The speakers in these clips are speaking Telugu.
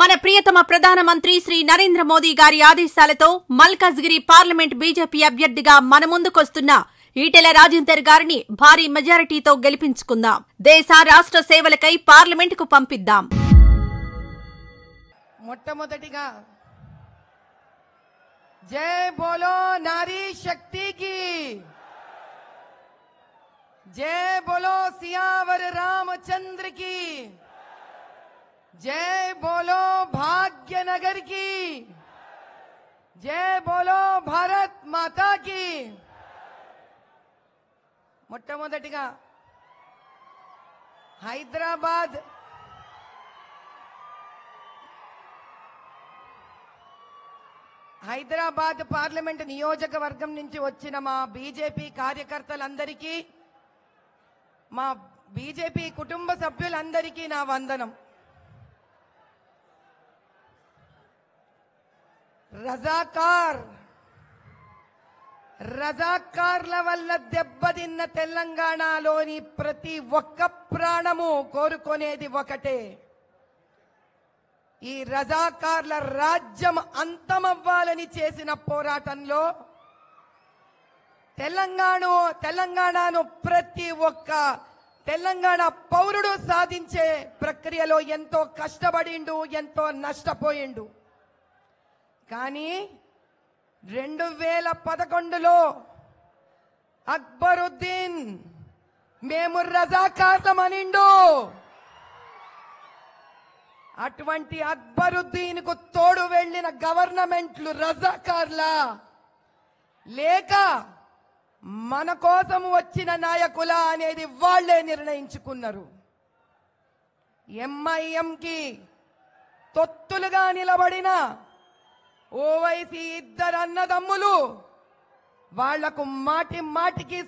మన ప్రియతమ ప్రధానమంత్రి శ్రీ నరేంద్ర మోదీ గారి ఆదేశాలతో మల్కాజ్గిరి పార్లమెంట్ బీజేపీ అభ్యర్థిగా మన ముందుకొస్తున్న ఈటెల రాజేందర్ గారిని భారీ మెజారిటీతో గెలిపించుకుందాం. దేశ రాష్ట్ర సేవలకై పార్లమెంటుకు పంపిద్దాం. మొట్టమొదటిగా జై బోలో నారీ శక్తికి, జై బోలో సియావర్ రామచంద్ర की, जय बोलो भाग्यनगर की, जय बोलो भारत माता की. మొట్టమొదటిగా హైదరాబాద్ పార్లమెంట్ నియోజకవర్గం నుంచి వచ్చిన మా బీజేపీ కార్యకర్తలందరికీ, మా బీజేపీ కుటుంబ సభ్యులందరికీ నా వందనం. రజాకార్ల వల్ల దెబ్బతిన్న తెలంగాణలోని ప్రతి ఒక్క ప్రాణము కోరుకునేది ఒకటే, ఈ రజాకార్ల రాజ్యం అంతమవ్వాలని చేసిన పోరాటంలో తెలంగాణను ప్రతి ఒక్క తెలంగాణ పౌరుడు సాధించే ప్రక్రియలో ఎంతో కష్టపడిండు, ఎంతో నష్టపోయిండు. కానీ 2011లో అక్బరుద్దీన్ మేము రజాకార్లమనిండు. అటువంటి అక్బరుద్దీన్ కు తోడు వెళ్లిన గవర్నమెంట్లు రజాకార్లా లేక మన కోసం వచ్చిన నాయకుల అనేది వాళ్లే నిర్ణయించుకున్నారు. ఎంఐఎంకి తొత్తులుగా నిలబడిన ఓవైసీ ఇద్దరు అన్నదమ్ములు, వాళ్లకు మాటికి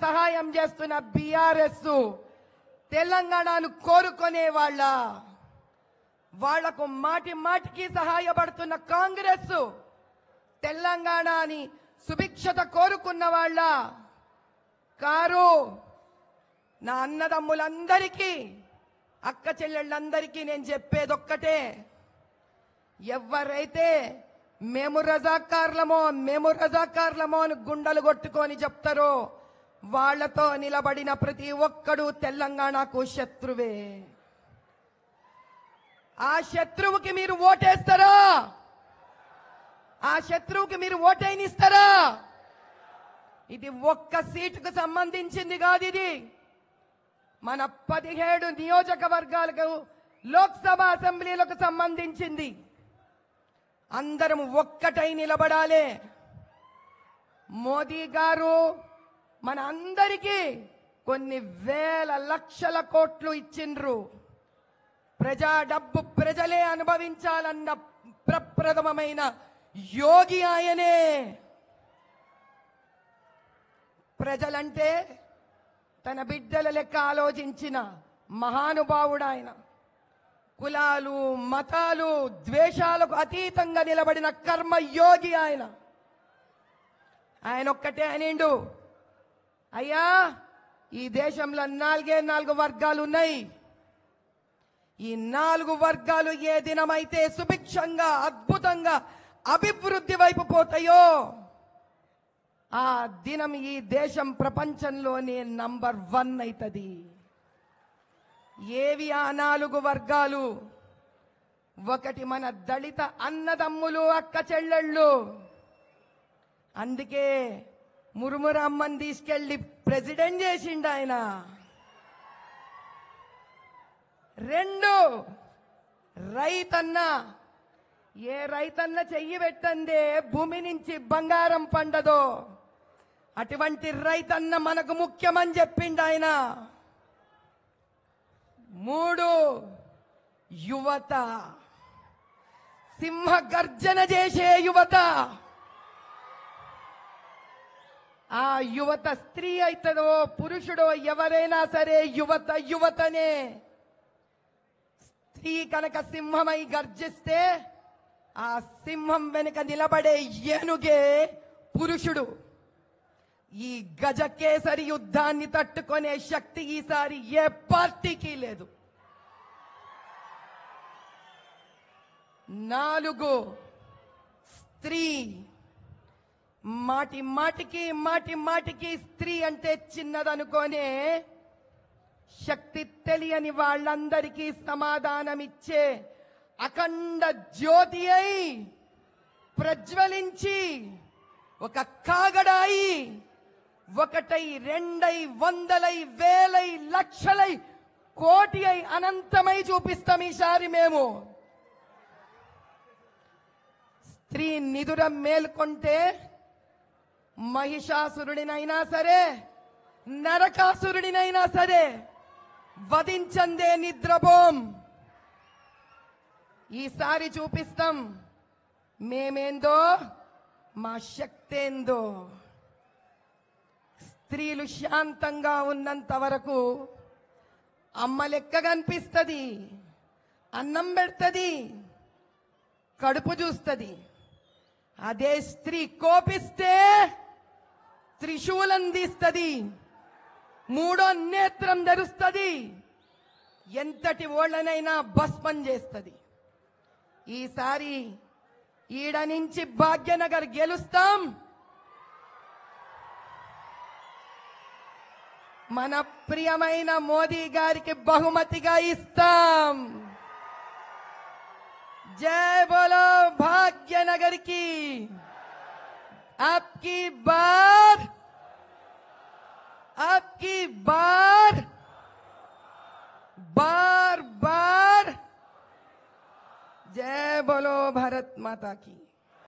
సహాయం చేస్తున్న బీఆర్ఎస్ తెలంగాణను కోరుకునే వాళ్లకు మాటికి సహాయపడుతున్న కాంగ్రెస్ తెలంగాణని సుభిక్షత కోరుకున్న వాళ్ళ కారు. నా అన్నదమ్ములందరికీ, అక్క చెల్లెళ్ళందరికీ నేను చెప్పేదొక్కటే, ఎవరైతే మేము రజాకార్లమో అని గుండెలు కొట్టుకొని చెప్తారో వాళ్లతో నిలబడిన ప్రతి ఒక్కడు తెలంగాణకు శత్రువే. ఆ శత్రువుకి మీరు ఓటేస్తారా? ఆ శత్రువుకి మీరు ఓటైనిస్తారా? ఇది ఒక్క సీటుకు సంబంధించింది కాదు, ఇది మన 17 నియోజకవర్గాలకు లోక్సభ అసెంబ్లీలకు సంబంధించింది. అందరం ఒక్కటై నిలబడాలి. మోదీ గారు మన అందరికీ కొన్ని వేల లక్షల కోట్లు ఇచ్చిండ్రు. ప్రజా డబ్బు ప్రజలే అనుభవించాలన్న ప్రప్రథమమైన యోగి ఆయనే. ప్రజలంటే తన బిడ్డల లెక్క ఆలోచించిన మహానుభావుడు ఆయన. కులాలు, మతాలు, ద్వేషాలకు అతీతంగా నిలబడిన కర్మయోగి ఆయన. ఆయన ఒక్కటే అనిండు, అయ్యా ఈ దేశంలో 4 వర్గాలు ఉన్నాయి. ఈ 4 వర్గాలు ఏ దినమైతే సుభిక్షంగా, అద్భుతంగా అభివృద్ధి వైపు పోతాయో ఆ దినం ఈ దేశం ప్రపంచంలోనే నంబర్ 1 అవుతుంది. ఏవి ఆ 4 వర్గాలు? ఒకటి మన దళిత అన్నదమ్ములు, అక్క చెల్లెళ్ళు. అందుకే మురుమురమ్మని తీసుకెళ్లి ప్రెసిడెంట్ చేసిండు ఆయన. 2 రైతన్న. ఏ రైతన్న చెయ్యి పెట్టందే భూమి నుంచి బంగారం పండదో అటువంటి రైతన్న మనకు ముఖ్యమని చెప్పిండు ఆయన. 3 యువత. సింహ గర్జన చేసే యువత. ఆ యువత స్త్రీ అయితదో పురుషుడో ఎవరైనా సరే యువతనే. స్త్రీ కనుక సింహమై గర్జిస్తే ఆ సింహం వెనుక నిలబడే ఏనుగే పురుషుడు. ఈ గజకేసరి యుద్ధాన్ని తట్టుకునే శక్తి ఈసారి ఏ పార్టీకి లేదు. 4 స్త్రీ. మాటి మాటికి స్త్రీ అంటే చిన్నదనుకోనే శక్తి తెలియని వాళ్ళందరికీ సమాధానమిచ్చే అఖండ జ్యోతి అయి ప్రజ్వలించి ఒక కాగడాయి 1 2 100 1000 లక్షలై కోటి అయి అనంతమై చూపిస్తాం ఈసారి మేము. స్త్రీ నిదుర మేల్కొంటే మహిషాసురుడినైనా సరే నరకాసురుడినైనా సరే వధించందే నిద్రపోం. ఈసారి చూపిస్తాం మేమేందో మా శక్తేందో. స్త్రీలు శాంతంగా ఉన్నంత వరకు అమ్మ లెక్క కనిపిస్తుంది, అన్నం పెడుతుంది, కడుపు చూస్తుంది. అదే స్త్రీ కోపిస్తే త్రిశూలం తీస్తుంది, 3వ నేత్రం ధరుస్తుంది, ఎంతటి ఓళ్ళనైనా భస్మం చేస్తుంది. ఈసారి ఈడ నుంచి భాగ్యనగర్ గెలుస్తాం. మన ప్రియమైన మోదీ గారికి బహుమతిగా ఇస్తాం. జై బోలో భాగ్యనగర్ की आपकी बार बार जय बोलो भारत माता की.